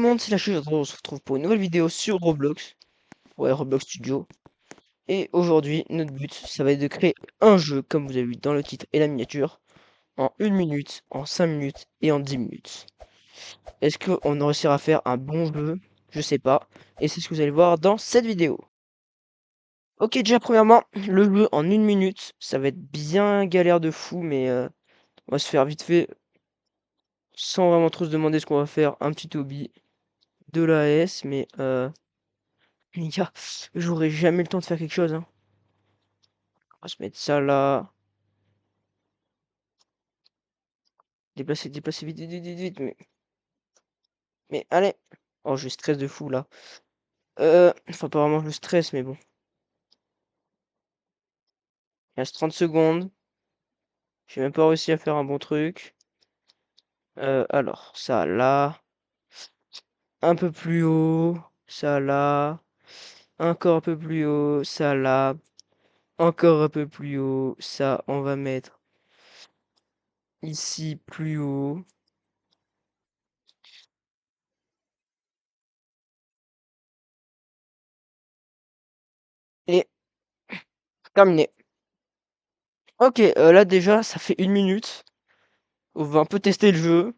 monde, c'est la Chute. On se retrouve pour une nouvelle vidéo sur Roblox. Ouais, Roblox Studio. Et aujourd'hui, notre but, ça va être de créer un jeu, comme vous avez vu dans le titre et la miniature, en 1 minute, en 5 minutes et en 10 minutes. Est-ce qu'on réussira à faire un bon jeu? Je sais pas. Et c'est ce que vous allez voir dans cette vidéo. Ok, déjà, premièrement, le jeu en 1 minute, ça va être bien galère de fou, mais on va se faire vite fait, sans vraiment trop se demander ce qu'on va faire, un petit hobby de l'AS, mais les gars, j'aurai jamais le temps de faire quelque chose, hein. On va se mettre ça là. Déplacer, déplacer vite, vite, vite, vite, vite. Mais allez. Oh, je stresse de fou là. Enfin, pas vraiment je stresse, mais bon. Il reste 30 secondes. J'ai même pas réussi à faire un bon truc. Alors, ça là. Un peu plus haut. Ça là. Encore un peu plus haut. Ça là. Encore un peu plus haut. Ça, on va mettre ici plus haut. Et terminé. Ok, là déjà, ça fait 1 minute. On va un peu tester le jeu.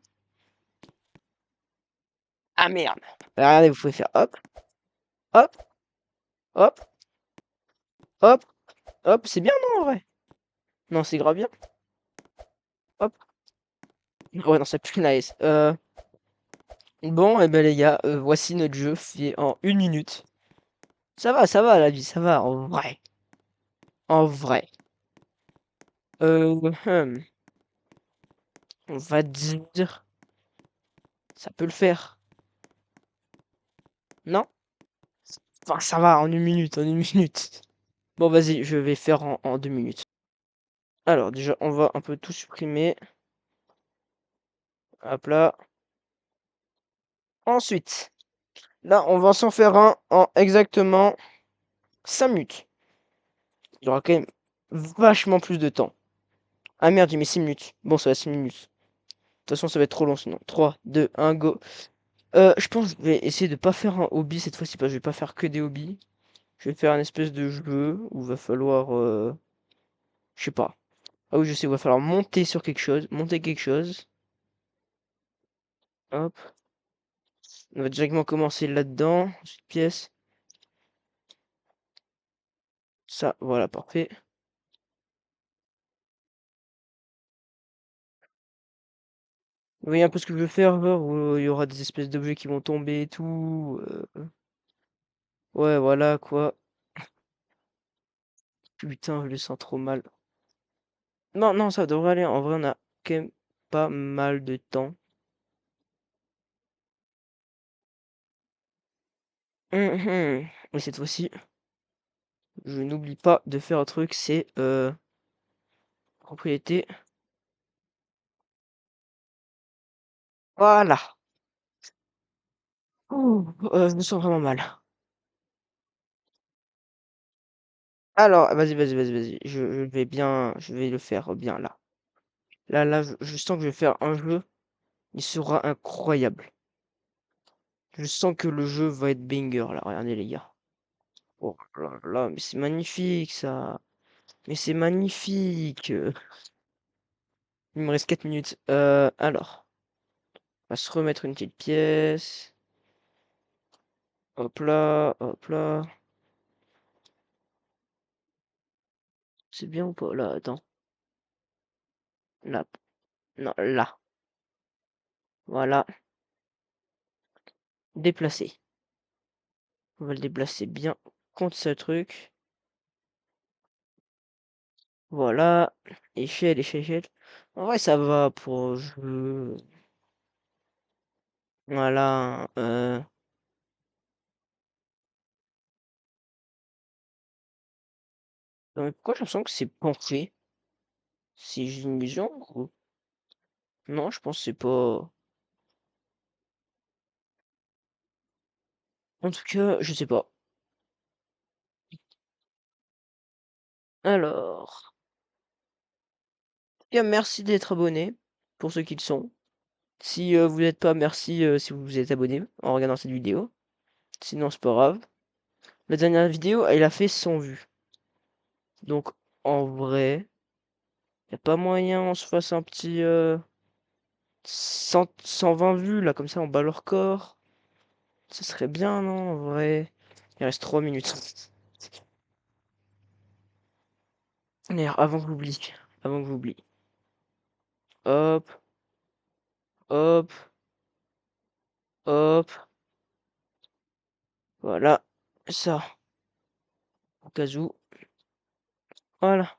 Ah merde. Regardez, vous pouvez faire hop, hop, hop, hop, hop. C'est bien, non, en vrai? Non, c'est grave bien. Hop. Ouais, non, ça pue la S. Bon, et ben les gars, voici notre jeu fait en 1 minute. Ça va, la vie, ça va, en vrai. En vrai. Hum, on va dire... Ça peut le faire. Non? Enfin, ça va, en 1 minute, en 1 minute. Bon, vas-y, je vais faire en 2 minutes. Alors, déjà, on va un peu tout supprimer. Hop là. Ensuite, là, on va s'en faire un en exactement 5 minutes. Il y aura quand même vachement plus de temps. Ah merde, j'ai mis 6 minutes. Bon, ça va 6 minutes. De toute façon, ça va être trop long sinon. 3, 2, 1, go. Je pense que je vais essayer de pas faire un hobby cette fois-ci, parce que je vais pas faire que des hobbies. Je vais faire un espèce de jeu où va falloir... je sais pas. Ah oui, je sais, il va falloir monter sur quelque chose. Monter quelque chose. Hop. On va directement commencer là-dedans. Cette pièce. Ça, voilà, parfait. Vous voyez un peu ce que je veux faire, genre, où il y aura des espèces d'objets qui vont tomber et tout. Ouais, voilà, quoi. Putain, je le sens trop mal. Non, non, ça devrait aller. En vrai, on a quand même pas mal de temps. Mais cette fois-ci, je n'oublie pas de faire un truc, c'est propriété. Voilà. Ouh, je me sens vraiment mal. Alors, vas-y, vas-y, vas-y, vas-y. Je vais bien, je vais le faire bien là. Là, je sens que je vais faire un jeu. Il sera incroyable. Je sens que le jeu va être banger là. Regardez les gars. Oh là là, mais c'est magnifique ça. Mais c'est magnifique. Il me reste 4 minutes. Alors, on va se remettre une petite pièce. Hop là, hop là. C'est bien ou pas? Là, attends. Là. Non, là. Voilà. Déplacer. On va le déplacer bien contre ce truc. Voilà. Échelle, échelle, échelle. En vrai, ça va pour jeu. Voilà. Non, mais pourquoi j'ai l'impression que c'est penché? C'est juste une illusion ou... Non, je pense que c'est pas... En tout cas, je sais pas. Alors... Bien, merci d'être abonné, pour ceux qui le sont. Si vous n'êtes pas, merci si vous vous êtes abonné en regardant cette vidéo. Sinon, c'est pas grave. La dernière vidéo, elle a fait 100 vues. Donc, en vrai, y a pas moyen on se fasse un petit 120 vues, là, comme ça, on bat le record. Ce serait bien, non, en vrai. Il reste 3 minutes. D'ailleurs, avant que j'oublie. Hop, hop, hop. Voilà. Ça, au cas où. Voilà.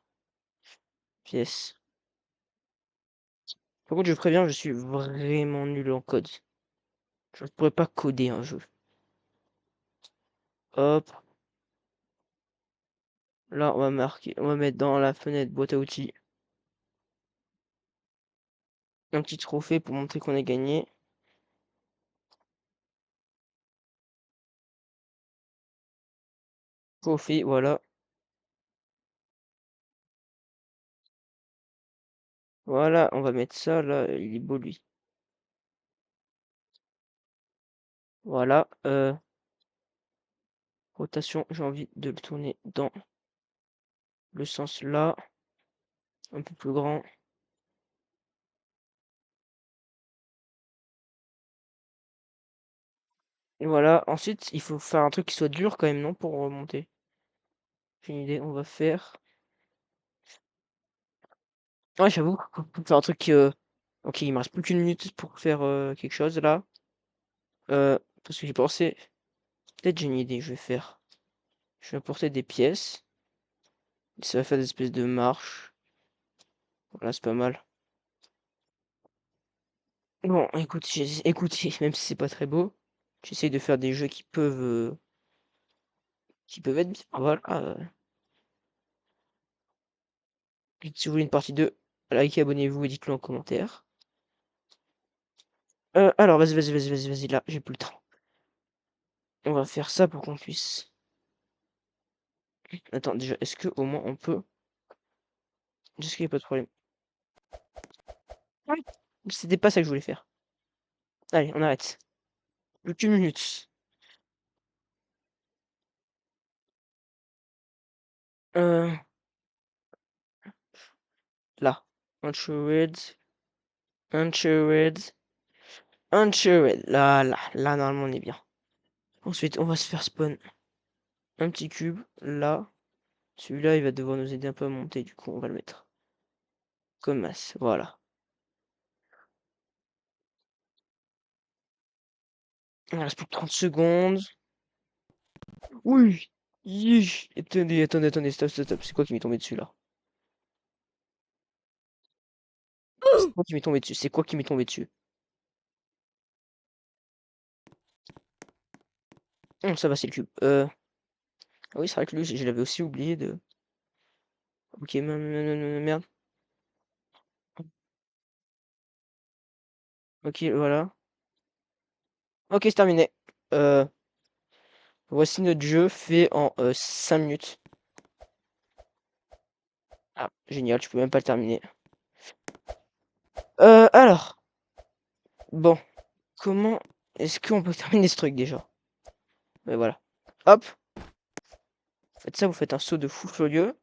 Pièce. Par contre, je préviens, je suis vraiment nul en code. Je ne pourrais pas coder un jeu. Hop. Là, on va mettre dans la fenêtre boîte à outils un petit trophée pour montrer qu'on a gagné. Trophée, voilà. Voilà, on va mettre ça là, il est beau lui. Voilà. Rotation, j'ai envie de le tourner dans le sens là, un peu plus grand. Et voilà. Ensuite, il faut faire un truc qui soit dur quand même, non, pour remonter. J'ai une idée, on va faire. Ouais, j'avoue, on peut faire un truc. Ok, il me reste plus qu'une minute pour faire quelque chose là. Parce que j'ai pensé. Peut-être j'ai une idée, je vais faire. Je vais apporter des pièces. Ça va faire des espèces de marches. Voilà, c'est pas mal. Bon, écoute, écoutez, même si c'est pas très beau, j'essaye de faire des jeux qui peuvent être bien. Voilà. Si vous voulez une partie 2, likez, abonnez-vous et dites-le en commentaire. Alors, vas-y, là, j'ai plus le temps. On va faire ça pour qu'on puisse. Attends, déjà, est-ce que au moins on peut. Est-ce qu'il n'y a pas de problème? Oui. C'était pas ça que je voulais faire. Allez, on arrête. Plus qu'une minute. Euh, là. Uncharted. Uncharted. Uncharted. Là, normalement, on est bien. Ensuite, on va se faire spawn un petit cube. Là. Celui-là, il va devoir nous aider un peu à monter. Du coup, on va le mettre comme masse. Voilà. Il reste plus que 30 secondes. Oui. Attendez, stop. C'est quoi qui m'est tombé dessus, là? C'est quoi qui m'est tombé dessus? C'est quoi qui m'est tombé dessus? Ça va, c'est le cube. Ah oui, c'est vrai que lui, je l'avais aussi oublié de. Ok, merde. Ok, voilà. Ok, c'est terminé. Euh, Voici notre jeu fait en 5 minutes. Ah, génial, je peux même pas le terminer. Alors, bon, comment est-ce qu'on peut terminer ce truc déjà? Mais voilà. Hop, faites ça, vous faites un saut de fou furieux.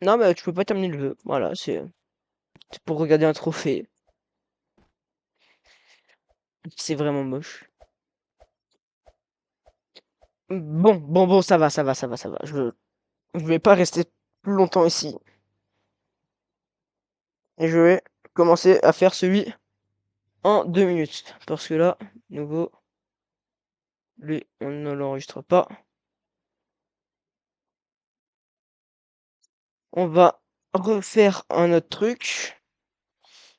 Non, mais tu peux pas terminer le jeu. Voilà, c'est pour regarder un trophée. C'est vraiment moche. Bon, ça va. Je vais pas rester plus longtemps ici. Et je vais commencer à faire celui en 2 minutes. Parce que là, nouveau, lui, on ne l'enregistre pas. On va refaire un autre truc.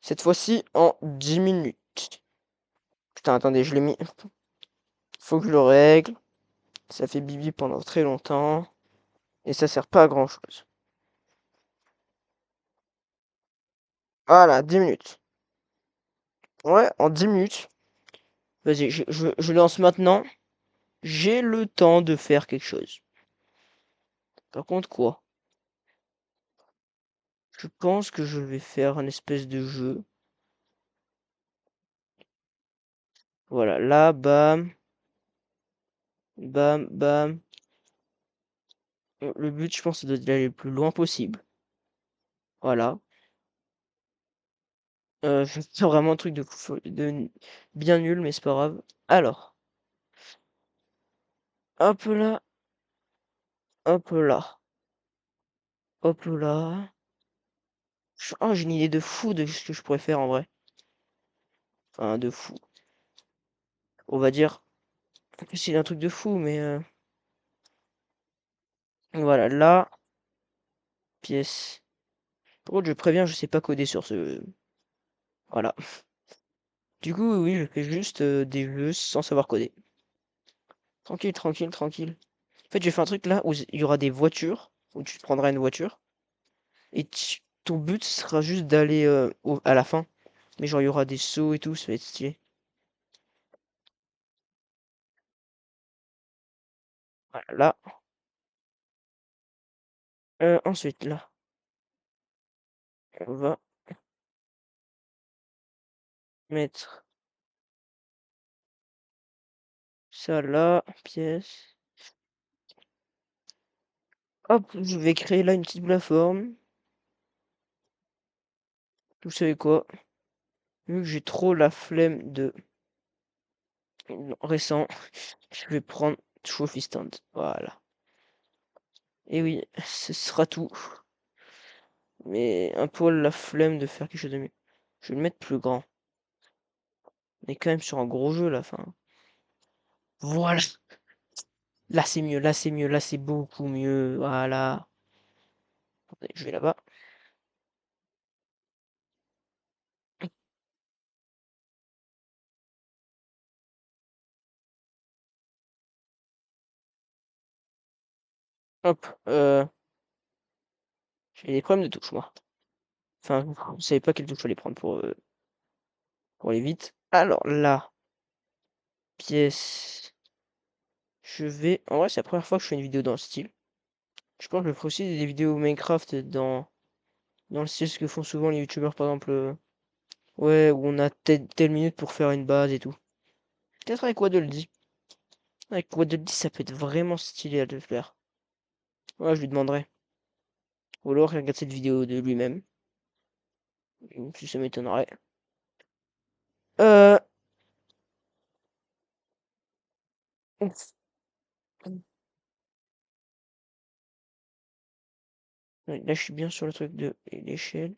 Cette fois-ci en 10 minutes. Putain, attendez, je l'ai mis. Faut que je le règle. Ça fait bibi pendant très longtemps. Et ça sert pas à grand chose. Voilà, 10 minutes. Ouais, en 10 minutes. Vas-y, je lance maintenant. J'ai le temps de faire quelque chose. Par contre, quoi? Je pense que je vais faire un espèce de jeu. Voilà, là, bam, bam, bam. Le but, je pense, c'est d'aller le plus loin possible. Voilà. Je vais faire vraiment un truc bien nul, mais c'est pas grave. Alors, hop là, hop là, hop là. Oh, j'ai une idée de fou de ce que je pourrais faire en vrai. Enfin, de fou. On va dire que c'est un truc de fou, mais voilà, là, pièce. Par contre, je préviens, je sais pas coder sur ce. Voilà. Du coup, oui, je fais juste des jeux sans savoir coder. Tranquille, tranquille, tranquille. En fait, j'ai fait un truc là où il y aura des voitures, où tu prendras une voiture, et ton but sera juste d'aller à la fin. Mais genre, il y aura des sauts et tout, ça va être stylé. Voilà, là. Ensuite, là, on va mettre ça là, pièce. Hop, je vais créer là une petite plateforme. Vous savez quoi? Vu que j'ai trop la flemme de récent, je vais prendre Trophy Stand. Voilà. Et oui, ce sera tout. Mais un peu la flemme de faire quelque chose de mieux. Je vais le mettre plus grand. On est quand même sur un gros jeu là, fin. Voilà. Là c'est mieux, là c'est mieux, là c'est beaucoup mieux. Voilà. Attendez, je vais là-bas. Hop. J'ai des problèmes de touche moi. Enfin, vous savez pas quelle touche fallait prendre pour aller vite. Alors là, pièce. Je vais. En vrai, c'est la première fois que je fais une vidéo dans le style. Je pense que je ferai aussi des vidéos Minecraft dans le style ce que font souvent les youtubeurs, par exemple. Ouais, où on a telle minute pour faire une base et tout. Peut-être avec Waddle dit. Avec Waddle dit, ça peut être vraiment stylé à le faire. Ouais, je lui demanderai. Ou alors il regarde cette vidéo de lui-même. Si ça m'étonnerait. Euh. Ouf. Ouais, là, je suis bien sur le truc de l'échelle.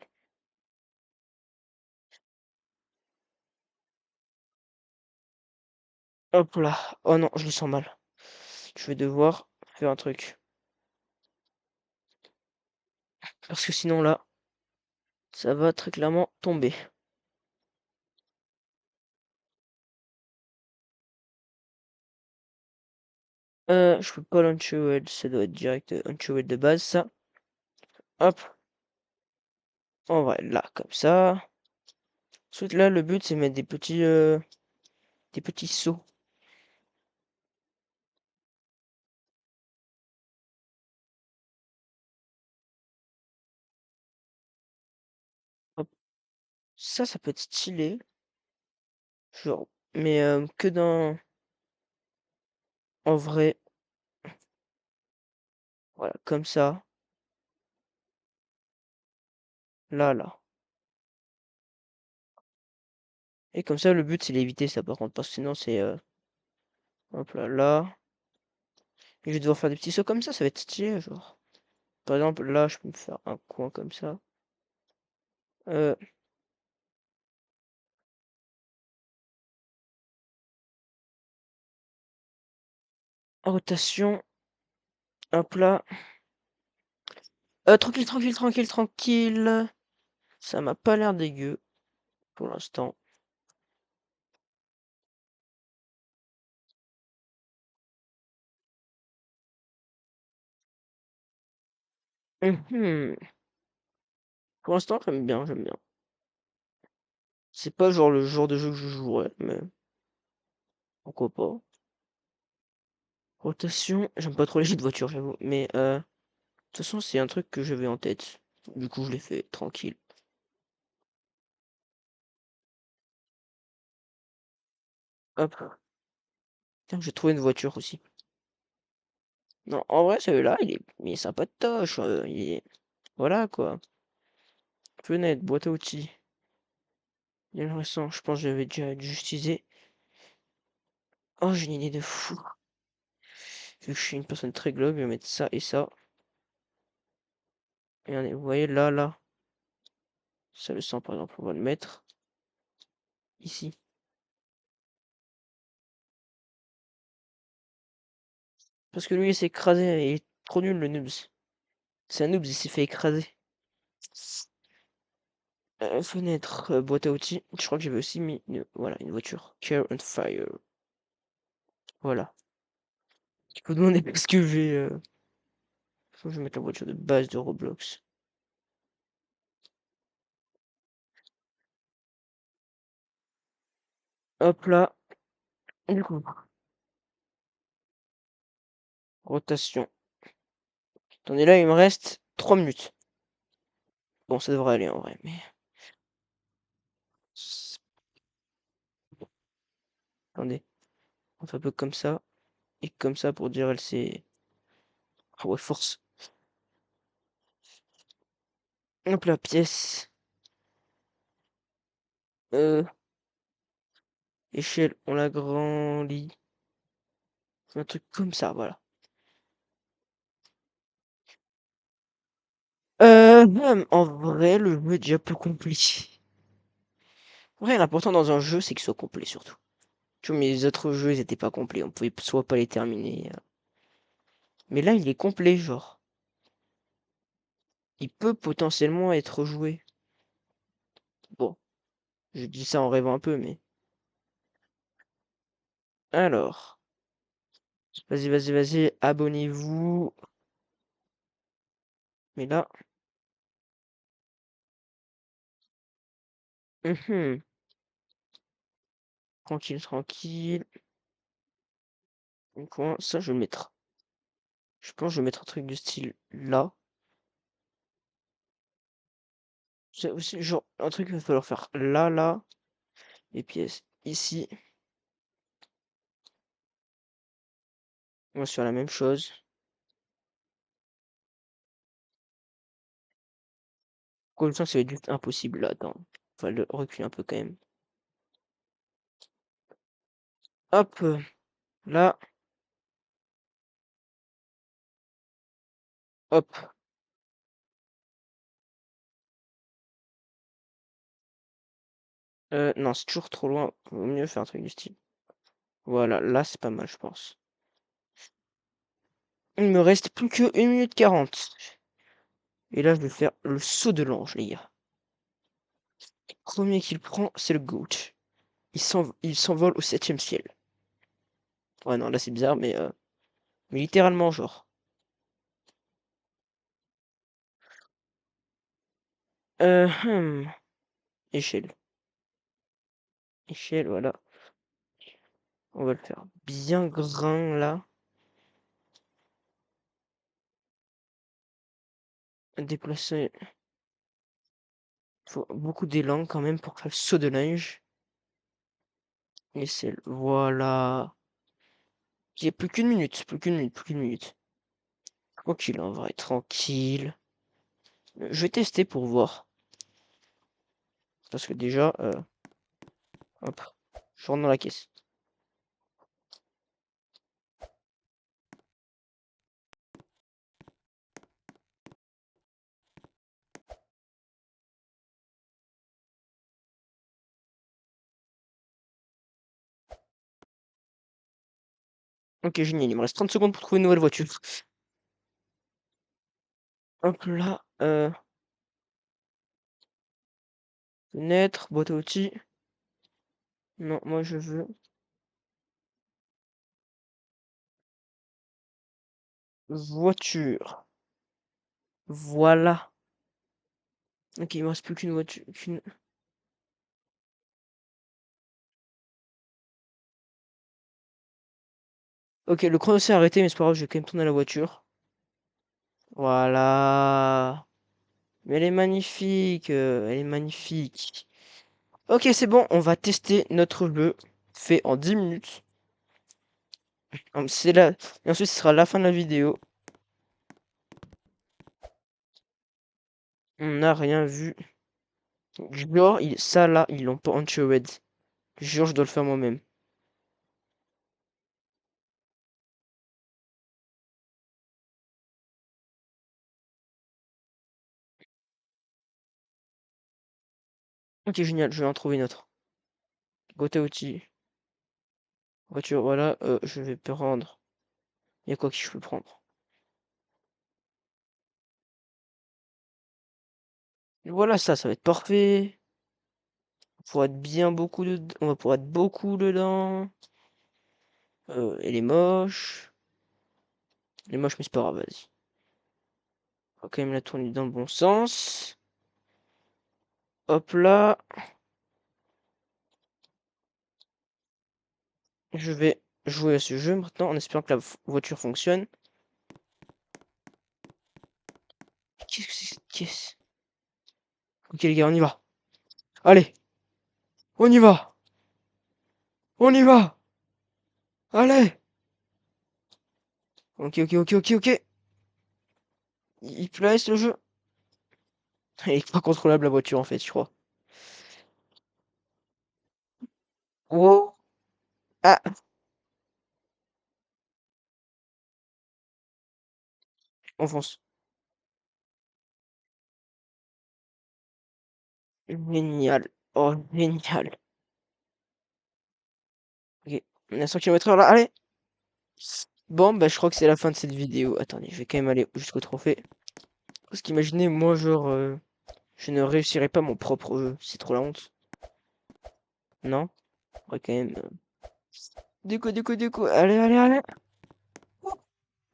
Hop là. Oh non, je le sens mal. Je vais devoir faire un truc. Parce que sinon là, ça va très clairement tomber. Je peux pas l'unchewed, ça doit être direct unchewed de base, ça. Hop, en vrai, là, comme ça. Ensuite, là, le but, c'est mettre des petits sauts. Hop. Ça peut être stylé. Genre, mais que dans... En vrai, voilà, comme ça. Là, là. Et comme ça, le but, c'est d'éviter ça, par contre, parce que sinon, c'est... hop là, là. Et je vais devoir faire des petits sauts comme ça va être stylé, genre. Par exemple, là, je peux me faire un coin comme ça. Euh, rotation, hop là. Tranquille, tranquille, tranquille, tranquille. Ça m'a pas l'air dégueu, pour l'instant. Mhm. Pour l'instant, j'aime bien, j'aime bien. C'est pas genre le genre de jeu que je jouerais, mais pourquoi pas. Rotation, j'aime pas trop les jeux de voiture, j'avoue. Mais de toute façon, c'est un truc que j'avais en tête. Du coup, je l'ai fait tranquille. Hop. Tiens, j'ai trouvé une voiture aussi. Non, en vrai, celui-là, il est sympatoche. Voilà, quoi. Fenêtre, boîte à outils. Il y a le récent, je pense que j'avais déjà dû utiliser. Oh, j'ai une idée de fou. Vu que je suis une personne très globe, je vais mettre ça et ça. Et vous voyez, là. Ça, le sang, par exemple, on va le mettre ici. Parce que lui, il s'est écrasé. Il est trop nul, le noobs. C'est un noobs, il s'est fait écraser. Fenêtre, boîte à outils. Je crois que j'avais aussi mis voilà, une voiture. Care and Fire. Voilà. Tu peux demander parce que je vais mettre la voiture de base de Roblox. Hop là. Du coup, rotation. Attendez, là, il me reste 3 minutes. Bon, ça devrait aller en vrai, mais... Attendez. On fait un peu comme ça. Et comme ça pour dire elle s'est... Ah ouais, force. Hop là, pièce. Euh, échelle, on l'agrandit. Un truc comme ça, voilà. En vrai, le jeu est déjà plus complet. Ouais, l'important dans un jeu, c'est qu'il soit complet surtout. Tu vois, mes autres jeux, ils étaient pas complets. On pouvait soit pas les terminer. Mais là, il est complet, genre. Il peut potentiellement être joué. Bon, je dis ça en rêvant un peu, mais... Alors, vas-y, abonnez-vous. Mais là... Tranquille, tranquille. Donc, ça, je vais le mettre. Je pense que je vais mettre un truc du style là. C'est aussi genre un truc qu'il va falloir faire là. Et puis ici, on va sur la même chose. Comme ça, ça va être juste impossible là. Attends, on va le reculer un peu quand même. Hop, là, hop. Non, c'est toujours trop loin. Vaut mieux faire un truc du style. Voilà, là, c'est pas mal, je pense. Il me reste plus que 1 minute 40. Et là, je vais faire le saut de l'ange, les gars. Premier qu'il prend, c'est le GOAT. Il s'envole au 7e ciel. Ouais, non, là, c'est bizarre, mais littéralement, genre. Euh, hmm, Échelle. Échelle, voilà. On va le faire bien grain, là. Déplacer. Faut beaucoup d'élan quand même pour faire le saut de linge. Échelle, voilà. Il n'y a plus qu'une minute, plus qu'une minute. Tranquille, en vrai, tranquille. Je vais tester pour voir. Parce que déjà, hop, je rentre dans la caisse. Ok, génial, il me reste 30 secondes pour trouver une nouvelle voiture. Hop là, fenêtre, boîte à outils. Non, moi je veux voiture. Voilà. Ok, il me reste plus qu'une voiture. Ok, le chrono s'est arrêté, mais c'est pas grave, je vais quand même tourner la voiture. Voilà. Mais elle est magnifique, elle est magnifique. Ok, c'est bon, on va tester notre jeu fait en 10 minutes. C'est là. Et ensuite, ce sera la fin de la vidéo. On n'a rien vu. Genre, ça là, ils l'ont pas ensured. Jure, je dois le faire moi-même. Ok, génial, je vais en trouver une autre. Côté outils. Voiture, voilà, je vais prendre. Il y a quoi que je peux prendre? Voilà, ça va être parfait. On va pouvoir être beaucoup dedans. Elle est moche. Elle est moche, mais c'est pas grave, vas-y. On va quand même la tourner dans le bon sens. Hop là. Je vais jouer à ce jeu maintenant en espérant que la voiture fonctionne. Qu'est-ce que c'est cette caisse? Ok les gars, on y va. Allez, on y va. On y va. Allez. Ok, ok, ok, ok, ok. Il place le jeu. Elle est pas contrôlable la voiture en fait, je crois. Wow. Ah, on fonce. Génial. Oh, génial. Ok, on est à 100 km/h là, allez. Bon, bah je crois que c'est la fin de cette vidéo. Attendez, je vais quand même aller jusqu'au trophée. Parce qu'imaginez, moi, genre, je ne réussirai pas mon propre jeu. C'est trop la honte. Non? Ouais, quand même. Du coup. Allez, allez, allez. Oh,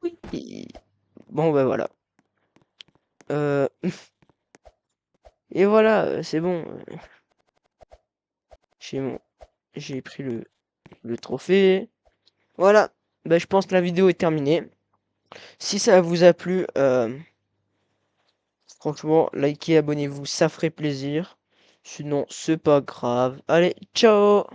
oui. Bon, bah voilà. Euh, et voilà, c'est bon. J'ai mon... J'ai pris le trophée. Voilà. Bah, je pense que la vidéo est terminée. Si ça vous a plu, franchement, likez, abonnez-vous, ça ferait plaisir. Sinon, c'est pas grave. Allez, ciao!